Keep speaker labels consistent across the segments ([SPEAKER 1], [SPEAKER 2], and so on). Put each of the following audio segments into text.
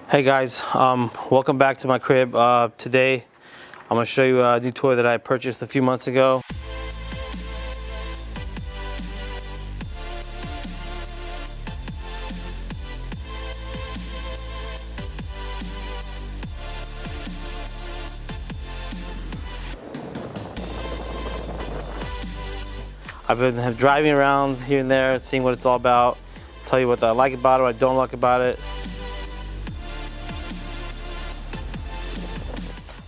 [SPEAKER 1] Hey guys, welcome back to my crib. Today I'm going to show you a new toy that I purchased a few months ago. I've been driving around here and there, seeing what it's all about, tell you what I like about it, what I don't like about it,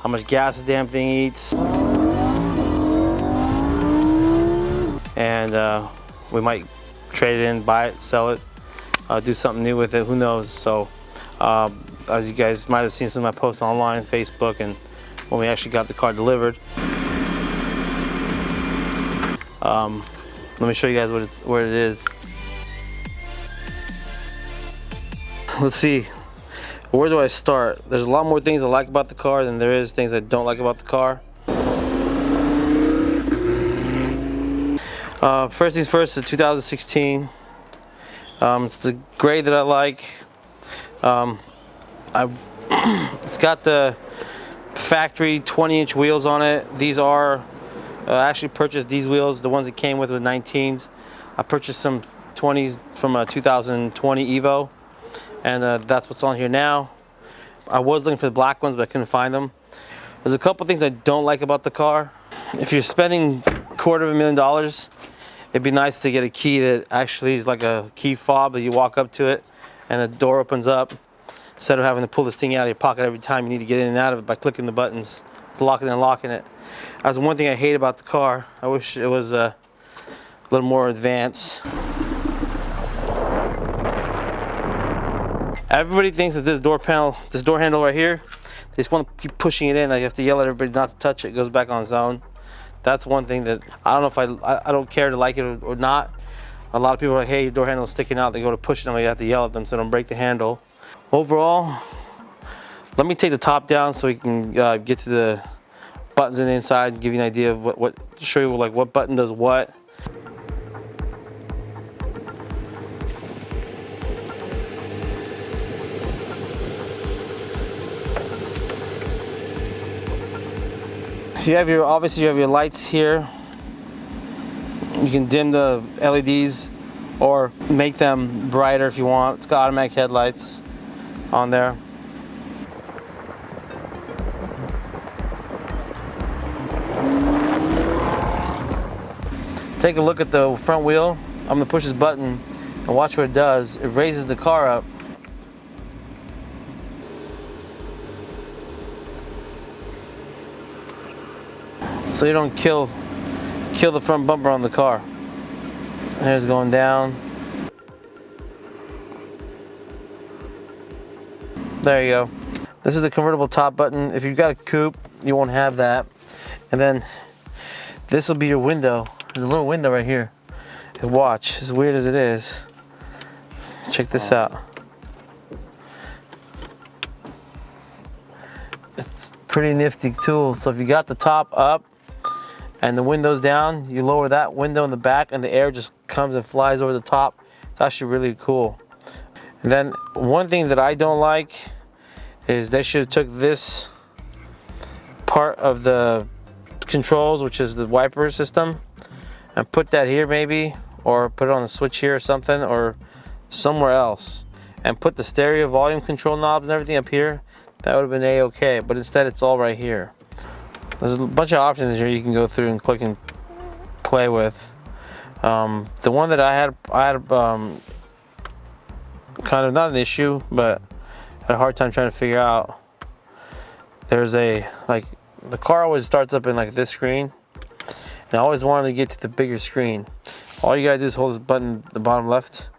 [SPEAKER 1] how much gas the damn thing eats, and we might trade it in, buy it, sell it, do something new with it, who knows. So as you guys might have seen some of my posts online, Facebook, and when we actually got the car delivered. Let me show you guys what it is. Let's see, where do I start? There's a lot more things I like about the car than there is things I don't like about the car. First things first, it's 2016. It's the gray that I like. It's got the factory 20-inch wheels on it. These are I actually purchased these wheels, the ones that came with 19s. I purchased some 20s from a 2020 Evo, and that's what's on here now. I was looking for the black ones, but I couldn't find them. There's a couple things I don't like about the car. If you're spending $250,000, it'd be nice to get a key that actually is like a key fob that you walk up to it and the door opens up, instead of having to pull this thing out of your pocket every time you need to get in and out of it by clicking the buttons, locking and unlocking it. That's one thing I hate about the car. I wish it was a little more advanced. Everybody thinks that this door handle right here, they just want to keep pushing it in. Like you have to yell at everybody not to touch it. It goes back on its own. That's one thing that I don't know if I don't care to like it or not. A lot of people are like, hey, your door handle is sticking out. They go to push it and you have to yell at them so don't break the handle. Overall, let me take the top down so we can get to the buttons in the inside and give you an idea of show you like what button does what. Obviously you have your lights here. You can dim the LEDs or make them brighter if you want. It's got automatic headlights on there. Take a look at the front wheel. I'm gonna push this button and watch what it does. It raises the car up. So you don't kill the front bumper on the car. Here's going down. There you go. This is the convertible top button. If you've got a coupe, you won't have that. And then this will be your window. There's a little window right here. And watch, as weird as it is. Check this out. It's a pretty nifty tool. So if you got the top up and the window's down, you lower that window in the back and the air just comes and flies over the top. It's actually really cool. And then one thing that I don't like is they should have took this part of the controls, which is the wiper system, and put that here maybe, or put it on the switch here or something, or somewhere else, and put the stereo volume control knobs and everything up here. That would have been a-okay, but instead it's all right here. There's a bunch of options here you can go through and click and play with. The one that I had kind of not an issue, but had a hard time trying to figure out. There's the car always starts up in like this screen, and I always wanted to get to the bigger screen. All you gotta do is hold this button, the bottom left,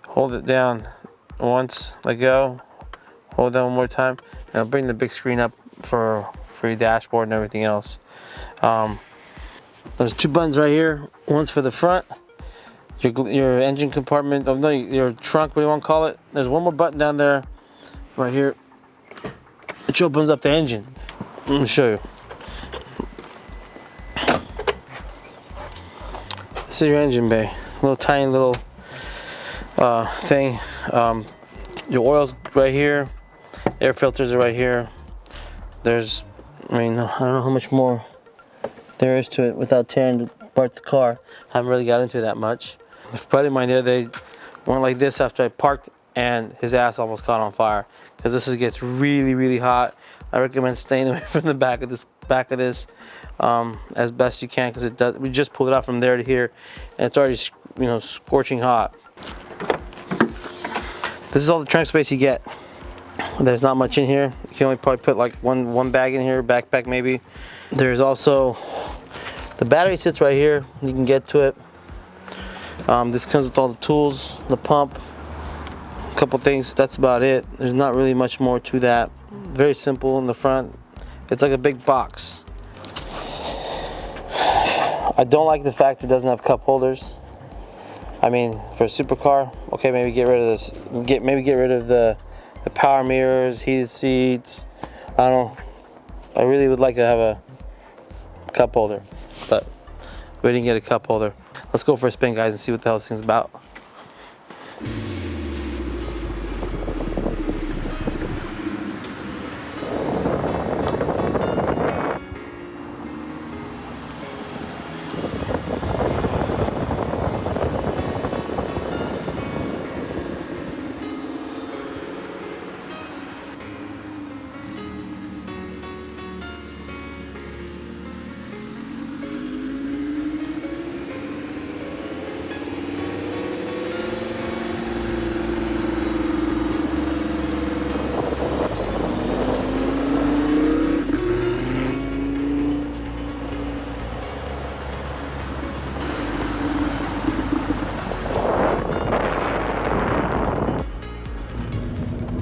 [SPEAKER 1] hold it down once, let go, hold it down one more time, and it'll bring the big screen up for your dashboard and everything else. There's two buttons right here. One's for the front, your engine compartment, no, your trunk, what do you want to call it. There's one more button down there, right here, which opens up the engine. Let me show you. This is your engine bay. Little tiny little thing. Your oil's right here. Air filters are right here. There's, I mean, I don't know how much more there is to it without tearing apart the car. I haven't really got into it that much. A buddy of mine the other day went like this after I parked, and his ass almost caught on fire because this gets really, really hot. I recommend staying away from the back of this as best you can, because it does. We just pulled it out from there to here, and it's already, you know, scorching hot. This is all the trunk space you get. There's not much in here. You can only probably put like one bag in here, backpack maybe. There's also the battery sits right here. You can get to it. This comes with all the tools, the pump, a couple things. That's about it. There's not really much more to that. Very simple in the front. It's like a big box. I don't like the fact it doesn't have cup holders. I mean, for a supercar, okay, maybe get rid of this. Maybe get rid of the power mirrors, heated seats. I don't know. I really would like to have a cup holder, but we didn't get a cup holder. Let's go for a spin, guys, and see what the hell this thing's about.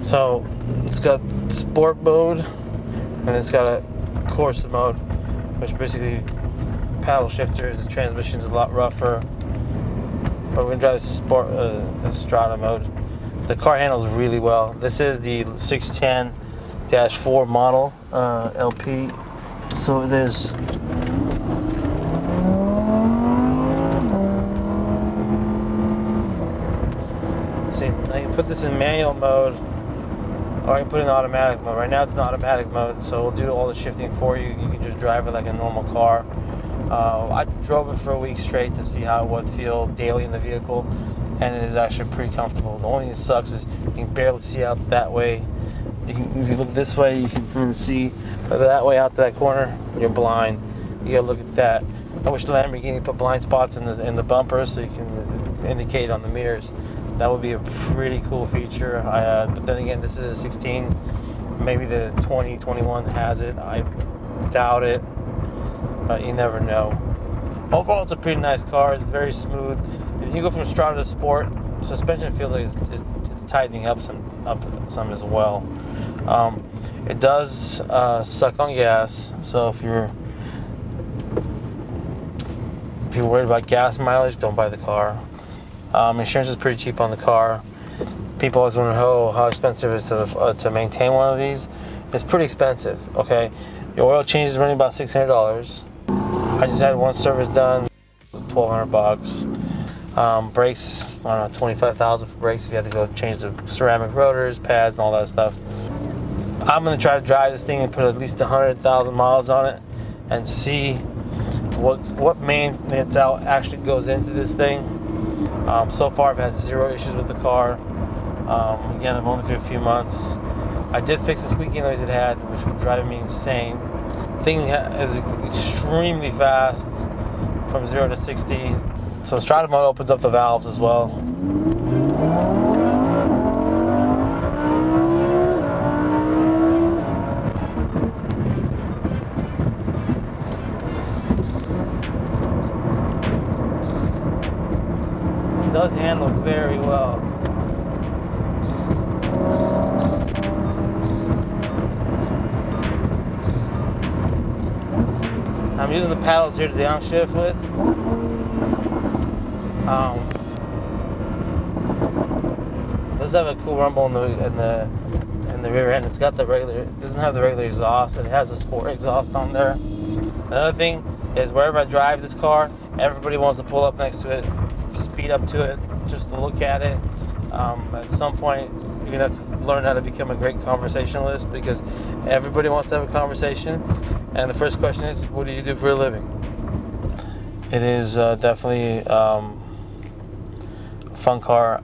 [SPEAKER 1] So it's got sport mode, and it's got a course mode, which basically paddle shifters. The transmission's a lot rougher. But we're gonna drive Strata mode. The car handles really well. This is the 610-4 model LP, so it is. See, I can put this in manual mode, or I can put it in automatic mode. Right now it's in automatic mode, so we'll do all the shifting for you. You can just drive it like a normal car. I drove it for a week straight to see how it would feel daily in the vehicle, and it is actually pretty comfortable. The only thing that sucks is you can barely see out that way. If you look this way, you can kind of see, but that way out to that corner, you're blind. You gotta look at that. I wish the Lamborghini put blind spots in the bumpers so you can indicate on the mirrors. That would be a pretty cool feature. But then again, this is a 16. Maybe the 2021 has it. I doubt it, but you never know. Overall, it's a pretty nice car. It's very smooth. If you go from Strata to Sport, suspension feels like it's tightening up some as well. It does suck on gas, so if you're worried about gas mileage, don't buy the car. Insurance is pretty cheap on the car. People always wonder how expensive it is to maintain one of these. It's pretty expensive, okay? Your oil change is running about $600. I just had one service done, $1,200. Brakes, I don't know, $25,000 for brakes if you had to go change the ceramic rotors, pads, and all that stuff. I'm gonna try to drive this thing and put at least 100,000 miles on it and see what maintenance actually goes into this thing. So far, I've had zero issues with the car. Again, I've only for a few months. I did fix the squeaky noise it had, which was driving me insane. The thing is extremely fast from 0 to 60. So Strata mode opens up the valves as well. It does handle very well. I'm using the paddles here to downshift with. Does have a cool rumble in the rear end. It's got the regular. It doesn't have the regular exhaust. It has a sport exhaust on there. Another thing is wherever I drive this car, everybody wants to pull up next to it, speed up to it, just to look at it. At some point, you're gonna have to learn how to become a great conversationalist, because everybody wants to have a conversation. And the first question is, what do you do for a living? It is definitely a fun car.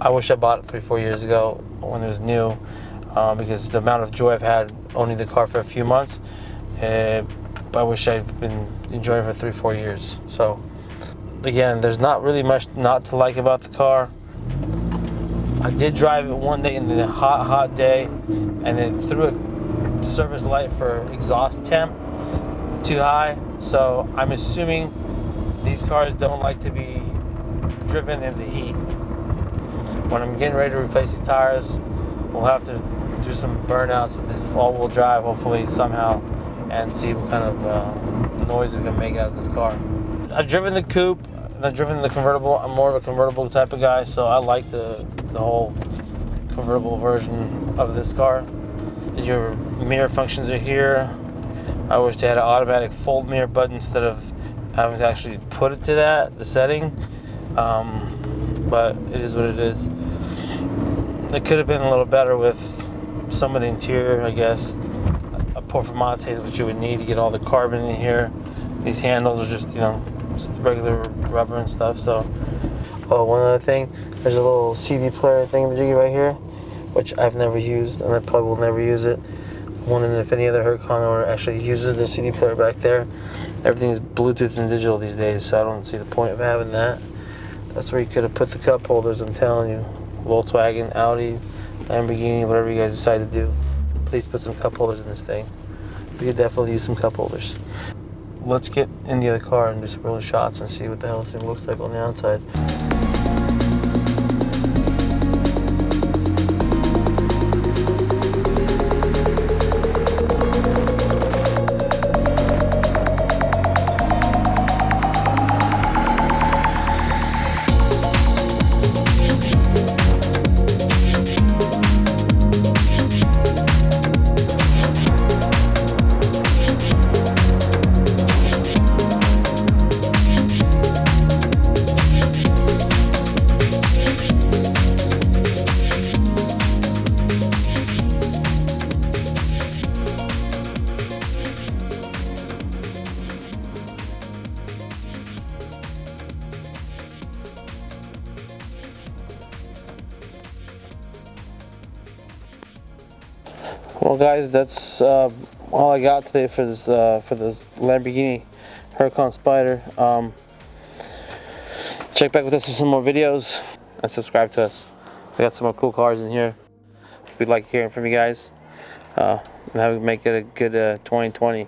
[SPEAKER 1] I wish I bought it 3-4 years ago when it was new, because the amount of joy I've had owning the car for a few months, I wish I'd been enjoying it for 3-4 years. So again, there's not really much not to like about the car. I did drive it one day in the hot day, and it threw a service light for exhaust temp too high. So I'm assuming these cars don't like to be driven in the heat. When I'm getting ready to replace these tires, we'll have to do some burnouts with this all-wheel drive, hopefully somehow, and see what kind of noise we can make out of this car. I've driven the coupe, and I've driven the convertible. I'm more of a convertible type of guy, so I like the whole convertible version of this car. Your mirror functions are here. I wish they had an automatic fold mirror button instead of having to actually put it to the setting. But it is what it is. It could have been a little better with some of the interior, I guess. A Performante is what you would need to get all the carbon in here. These handles are just, just regular rubber and stuff. So, oh, one other thing, there's a little CD player thingamajiggy right here, which I've never used, and I probably will never use it. I'm wondering if any other Huracan owner actually uses the CD player back there. Everything is Bluetooth and digital these days, so I don't see the point of having that. That's where you could have put the cup holders, I'm telling you. Volkswagen, Audi, Lamborghini, whatever you guys decide to do, please put some cup holders in this thing. We could definitely use some cup holders. Let's get in the other car and do some real shots and see what the hell this thing looks like on the outside. Well, guys, that's all I got today for this Lamborghini Huracan Spider. Check back with us for some more videos and subscribe to us. We got some more cool cars in here. We'd like hearing from you guys. And how we make it a good 2020.